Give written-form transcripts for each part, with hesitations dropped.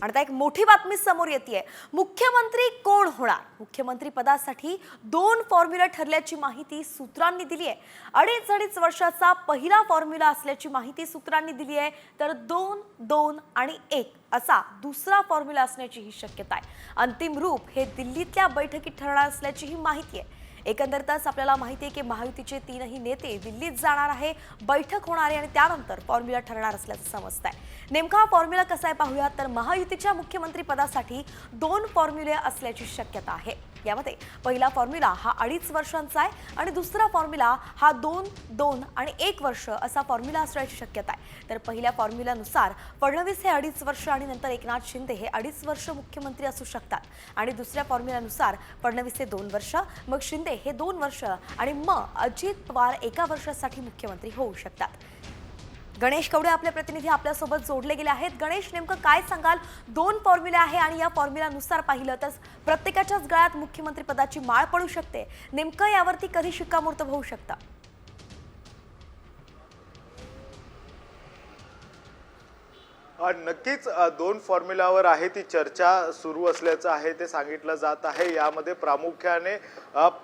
आणि आता एक मोठी बातमी समोर येतेय। मुख्यमंत्री कोण होणार? मुख्यमंत्री पदासाठी 2 फॉर्म्युला ठरल्याची माहिती सूत्रांनी दिली आहे। अडीच वर्षाचा पहिला फॉर्म्युला असल्याची माहिती सूत्रांनी दिली आहे, तर 2, 2 आणि 1 असा दुसरा फॉर्म्युला असण्याची ही शक्यता आहे। अंतिम रूप हे दिल्लीतल्या बैठकीत ठरणार असल्याची ही माहिती आहे। एकंदरीतच आपल्याला माहिती आहे की महायुतीचे 3ही नेते दिल्लीत जाणार आहे, बैठक होणार आहे आणि त्यानंतर फॉर्म्युला ठरणार असल्याचं समजतंय। नेमका हा फॉर्म्युला कसा आहे पाहूया। तर महायुतीच्या मुख्यमंत्री पदासाठी 2 फॉर्म्युले असल्याची शक्यता आहे। यामध्ये पहिला फॉर्म्युला हा 2.5 वर्षांचा आहे आणि दुसरा फॉर्म्युला हा 2, 2 आणि 1 वर्ष असा फॉर्म्युला असण्याची शक्यता आहे। तर पहिल्या फॉर्म्युलानुसार फडणवीस हे 2.5 वर्ष आणि नंतर एकनाथ शिंदे हे 2.5 वर्ष मुख्यमंत्री असू शकतात आणि दुसऱ्या फॉर्म्युलानुसार फडणवीस हे 2 वर्ष, मग शिंदे हे 2 वर्ष आणि मग अजित पवार 1 वर्षासाठी मुख्यमंत्री होऊ शकतात। गणेश कवडे आपले प्रतिनिधी आपल्यासोबत जोडले गेले आहेत। गणेश, नेमकं काय सांगाल? 2 फॉर्म्युले आहे आणि या फॉर्म्युलानुसार पाहिलं तर प्रत्येकाच्याच गळ्यात मुख्यमंत्री पदाची माळ पडू शकते। नेमकं यावरती कधी शिक्कामोर्तब होऊ शकतं? नक्कीच 2 फॉर्म्युलावर आहे ती चर्चा सुरू असल्याचं आहे ते सांगितलं जात आहे। यामध्ये प्रामुख्याने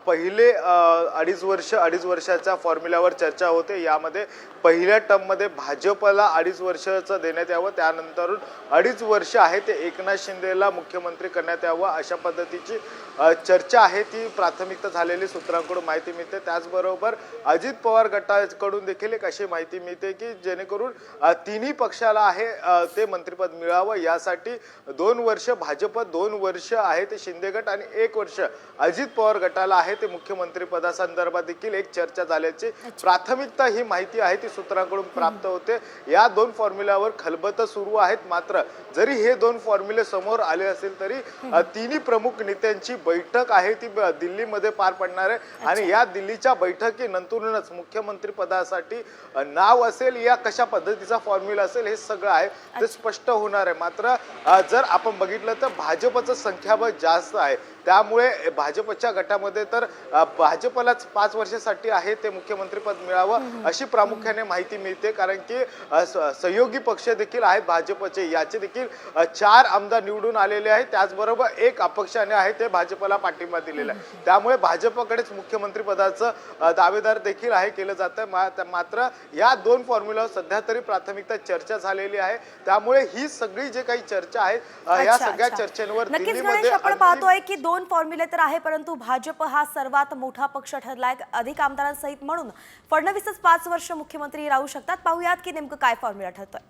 पहिले 2.5 वर्षाच्या फॉर्म्युलावर चर्चा होते। यामध्ये पहिल्या टर्ममध्ये भाजपला 2.5 वर्षाचं देण्यात यावं, त्यानंतर 2.5 वर्ष आहे ते एकनाथ शिंदेला मुख्यमंत्री करण्यात यावं, अशा पद्धतीची चर्चा आहे ती प्राथमिकता झालेली सूत्रांकडून माहिती मिळते। त्याचबरोबर अजित पवार गटाकडून देखील एक अशी माहिती मिळते की जेणेकरून तिन्ही पक्षाला आहे ते मंत्रिपद मिळावं, यासाठी 2 वर्ष भाजप, 2 वर्ष आहे ते शिंदे गट आणि 1 वर्ष अजित पवार गटाला आहे ते मुख्यमंत्री पदासंदर्भात देखील एक चर्चा झाल्याची प्राथमिकता ही माहिती आहे ती सूत्रांकडून प्राप्त होते। या 2 फॉर्म्युलावर खलबत सुरू आहेत। मात्र जरी हे 2 फॉर्म्युले समोर आले असेल तरी तिन्ही प्रमुख नेत्यांची बैठक आहे ती दिल्लीमध्ये पार पडणार आहे आणि या दिल्लीच्या बैठकीनंतरच मुख्यमंत्री पदासाठी नाव असेल या कशा पद्धतीचा फॉर्म्युला असेल हे सगळं आहे ते स्पष्ट होणार आहे। मात्र जर आपण बघितलं तर भाजपचं संख्याबळ जास्त आहे, त्यामुळे भाजपच्या गटामध्ये तर भाजपलाच 5 वर्षासाठी आहे ते मुख्यमंत्रीपद मिळावं अशी प्रामुख्याने माहिती मिळते। कारण की सहयोगी पक्ष देखील आहेत भाजपचे, याचे देखील 4 आमदार निवडून आलेले आहेत, त्याचबरोबर 1 अपक्षाने आहे ते भाजपला पाठिंबा दिलेला आहे। त्यामुळे भाजपकडेच मुख्यमंत्री पदाचं दावेदार देखील आहे केलं जातं। मात्र या 2 फॉर्म्युलावर सध्या तरी प्राथमिकता चर्चा झालेली आहे, त्यामुळे ही सगळी जे काही चर्चा आहे या सगळ्या चर्चेंवर दिल्लीमध्ये आपण पाहतोय की 2 फॉर्म्युले तर आहे, परंतु भाजप हा सर्वात मोठा पक्ष ठरलाय अधिक आमदारांसहित, म्हणून फडणवीसच 5 वर्ष मुख्यमंत्री राहू शकतात। पाहूयात की नेमकं काय फॉर्म्युला ठरतोय।